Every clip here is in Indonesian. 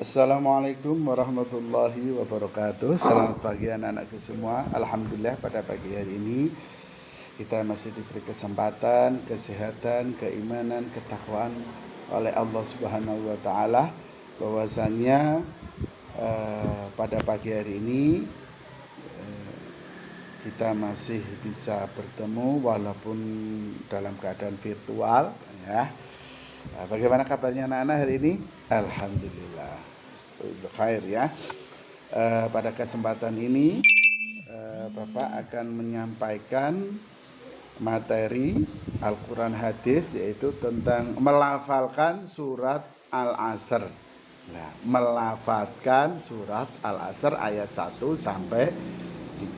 Assalamualaikum warahmatullahi wabarakatuh. Selamat pagi anak-anakku semua. Alhamdulillah pada pagi hari ini kita masih diberi kesempatan, kesehatan, keimanan, ketakwaan oleh Allah Subhanahu wa taala bahwasanya pada pagi hari ini kita masih bisa bertemu walaupun dalam keadaan virtual ya. Bagaimana kabarnya anak-anak hari ini? Alhamdulillah khair ya. Pada kesempatan ini Bapak akan menyampaikan materi Al-Quran hadis, yaitu tentang melafalkan surat Al-Asr. Nah, melafalkan surat Al-Asr ayat 1 sampai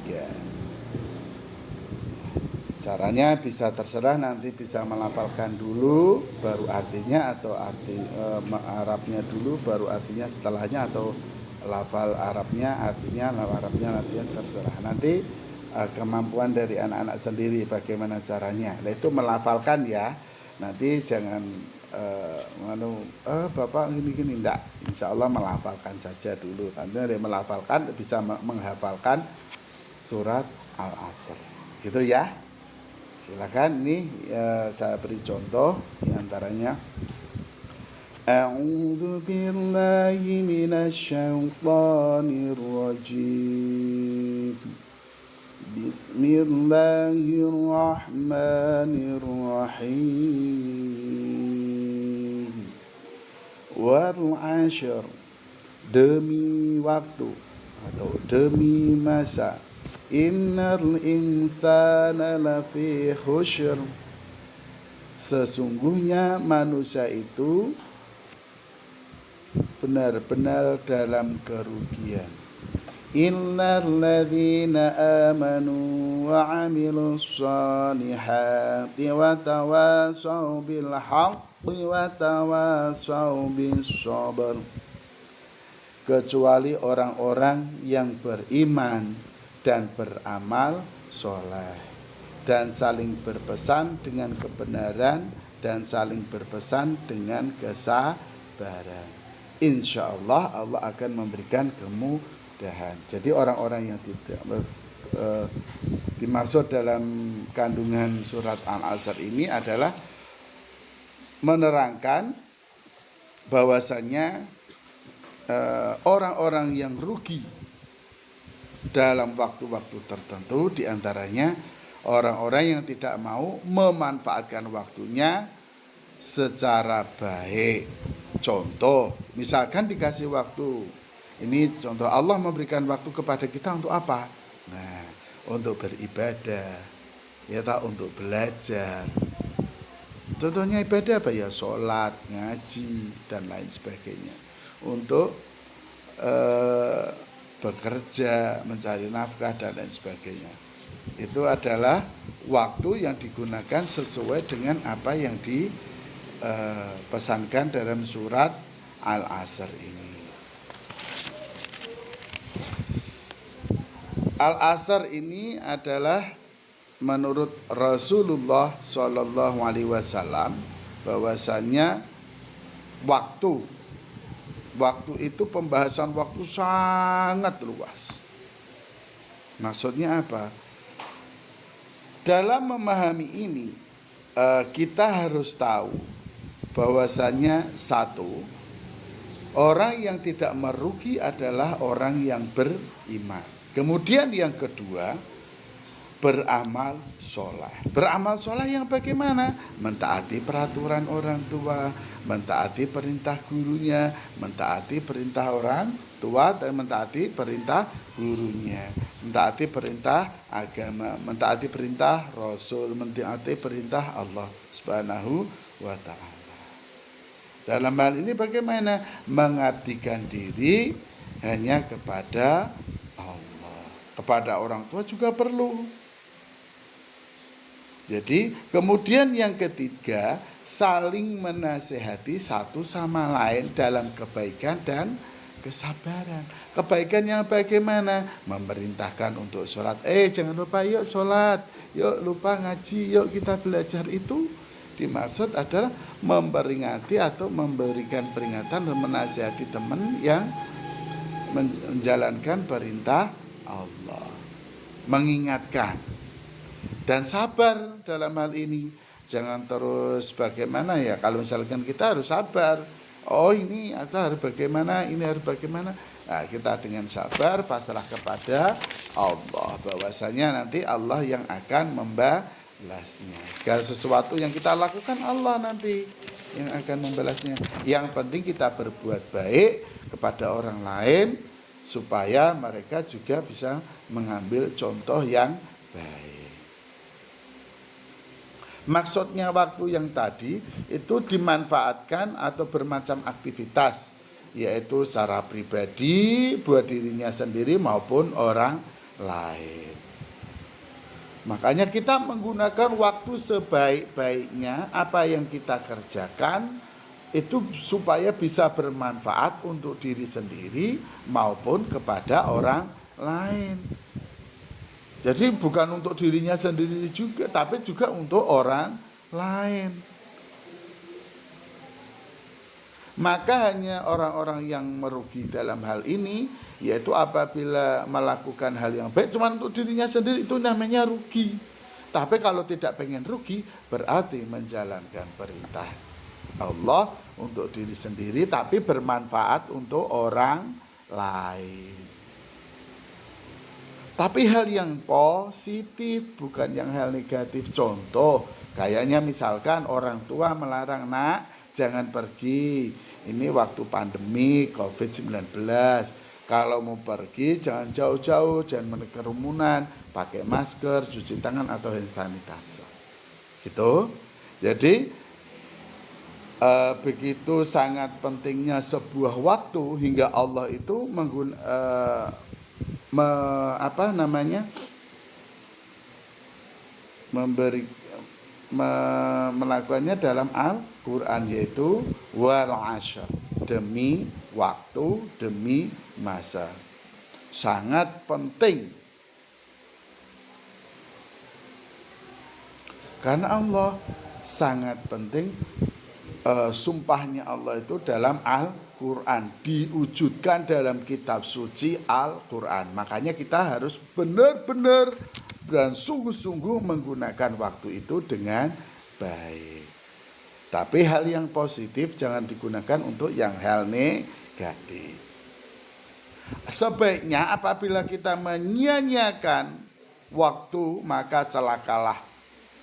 3. Caranya bisa terserah, nanti bisa melafalkan dulu baru artinya, atau Arabnya dulu baru artinya setelahnya, atau lafal Arabnya artinya terserah. Nanti kemampuan dari anak-anak sendiri bagaimana caranya. Nah, itu melafalkan ya. Nanti jangan Bapak gini enggak. Insya Allah melafalkan saja dulu. Nanti dari melafalkan bisa menghafalkan surat Al-Asr. Gitu ya. Silakan, ini saya beri contoh diantaranya. A'udzu billahi minasyaitonir rajim. Bismillahirrahmanirrahim. Wal 'ashr, demi waktu atau demi masa. Innal insana lafi khusr, sesungguhnya manusia itu benar-benar dalam kerugian. Illal ladzina amanu wa 'amilus shalihati wa tawassaw bil haqqi wa tawassaw bis sabr, kecuali orang-orang yang beriman dan beramal soleh dan saling berpesan dengan kebenaran dan saling berpesan dengan kesabaran. Insya Allah Allah akan memberikan kemudahan. Jadi orang-orang yang tidak dimaksud dalam kandungan surat Al-Asr ini adalah menerangkan bahwasannya orang-orang yang rugi dalam waktu-waktu tertentu, diantaranya orang-orang yang tidak mau memanfaatkan waktunya secara baik. Contoh, misalkan dikasih waktu, ini contoh, Allah memberikan waktu kepada kita untuk apa? Nah, untuk beribadah, ya tak, untuk belajar. Contohnya ibadah apa ya? Sholat, ngaji, dan lain sebagainya. Untuk bekerja, mencari nafkah, dan lain sebagainya. Itu adalah waktu yang digunakan sesuai dengan apa yang dipesankan dalam surat Al-Asr ini. Al-Asr ini adalah menurut Rasulullah SAW bahwasannya waktu itu, pembahasan waktu sangat luas. Maksudnya apa? Dalam memahami ini kita harus tahu bahwasannya satu, orang yang tidak merugi adalah orang yang beriman. Kemudian yang kedua, beramal soleh. Beramal soleh yang bagaimana? Mentaati peraturan orang tua, mentaati perintah gurunya, mentaati perintah orang tua, dan mentaati perintah gurunya, mentaati perintah agama, mentaati perintah Rasul, mentaati perintah Allah Subhanahu wa ta'ala. Dalam hal ini bagaimana? Mengabdikan diri hanya kepada Allah. Kepada orang tua juga perlu. Jadi kemudian yang ketiga, saling menasehati satu sama lain dalam kebaikan dan kesabaran. Kebaikan yang bagaimana? Memerintahkan untuk sholat. Jangan lupa yuk sholat, yuk lupa ngaji, yuk kita belajar. Itu dimaksud adalah memperingati atau memberikan peringatan dan menasihati teman yang menjalankan perintah Allah, mengingatkan dan sabar dalam hal ini. Jangan terus bagaimana ya, kalau misalkan kita harus sabar, oh ini harus bagaimana, ini harus bagaimana. Nah, kita dengan sabar pasrah kepada Allah, bahwasanya nanti Allah yang akan membalasnya. Segala sesuatu yang kita lakukan Allah nanti yang akan membalasnya. Yang penting kita berbuat baik kepada orang lain supaya mereka juga bisa mengambil contoh yang baik. Maksudnya waktu yang tadi itu dimanfaatkan atau bermacam aktivitas, yaitu secara pribadi buat dirinya sendiri maupun orang lain. Makanya kita menggunakan waktu sebaik-baiknya apa yang kita kerjakan itu supaya bisa bermanfaat untuk diri sendiri maupun kepada orang lain. Jadi bukan untuk dirinya sendiri juga, tapi juga untuk orang lain. Maka hanya orang-orang yang merugi dalam hal ini, yaitu apabila melakukan hal yang baik cuma untuk dirinya sendiri, itu namanya rugi. Tapi kalau tidak pengen rugi, berarti menjalankan perintah Allah untuk diri sendiri, tapi bermanfaat untuk orang lain. Tapi hal yang positif, bukan yang hal negatif. Contoh, kayaknya misalkan orang tua melarang, nak jangan pergi, ini waktu pandemi COVID-19. Kalau mau pergi jangan jauh-jauh, jangan kerumunan, pakai masker, cuci tangan atau hand sanitizer. Gitu. Jadi begitu sangat pentingnya sebuah waktu hingga Allah itu melakukannya dalam Al-Quran, yaitu wal ashr, demi waktu, demi masa. Sangat penting karena Allah sangat penting. Sumpahnya Allah itu dalam Al-Quran, diwujudkan dalam kitab suci Al-Quran. Makanya kita harus benar-benar dan sungguh-sungguh menggunakan waktu itu dengan baik. Tapi hal yang positif jangan digunakan untuk yang hal negatif. Sebaiknya apabila kita menyia-nyiakan waktu, maka celakalah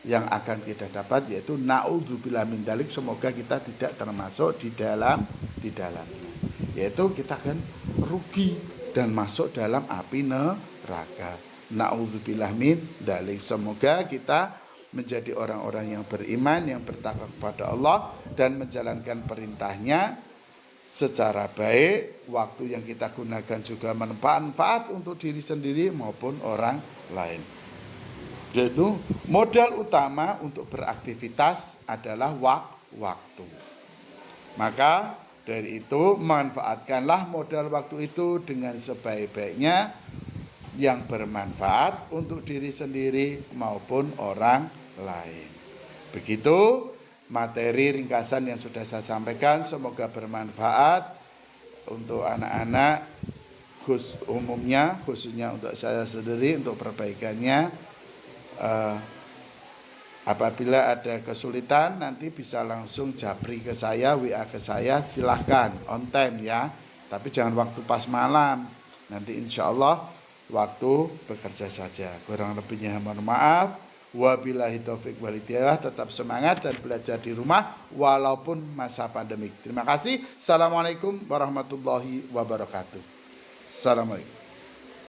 yang akan kita dapat, yaitu naudzubillah min dzalik, semoga kita tidak termasuk di dalamnya, yaitu kita akan rugi dan masuk dalam api neraka. Naudzubillah min dzalik. Semoga kita menjadi orang-orang yang beriman, yang bertakwa kepada Allah dan menjalankan perintahnya secara baik. Waktu yang kita gunakan juga bermanfaat untuk diri sendiri maupun orang lain. Yaitu modal utama untuk beraktivitas adalah waktu. Maka dari itu manfaatkanlah modal waktu itu dengan sebaik-baiknya, yang bermanfaat untuk diri sendiri maupun orang lain. Begitu materi ringkasan yang sudah saya sampaikan, semoga bermanfaat untuk anak-anak, khususnya untuk saya sendiri, untuk perbaikannya. Apabila ada kesulitan nanti bisa langsung japri ke saya, WA ke saya, silahkan on time ya, tapi jangan waktu pas malam, nanti insya Allah waktu bekerja saja. Kurang lebihnya mohon maaf. Wabillahi taufik walhidayah. Tetap semangat dan belajar di rumah walaupun masa pandemik. Terima kasih. Assalamualaikum warahmatullahi wabarakatuh. Assalamualaikum.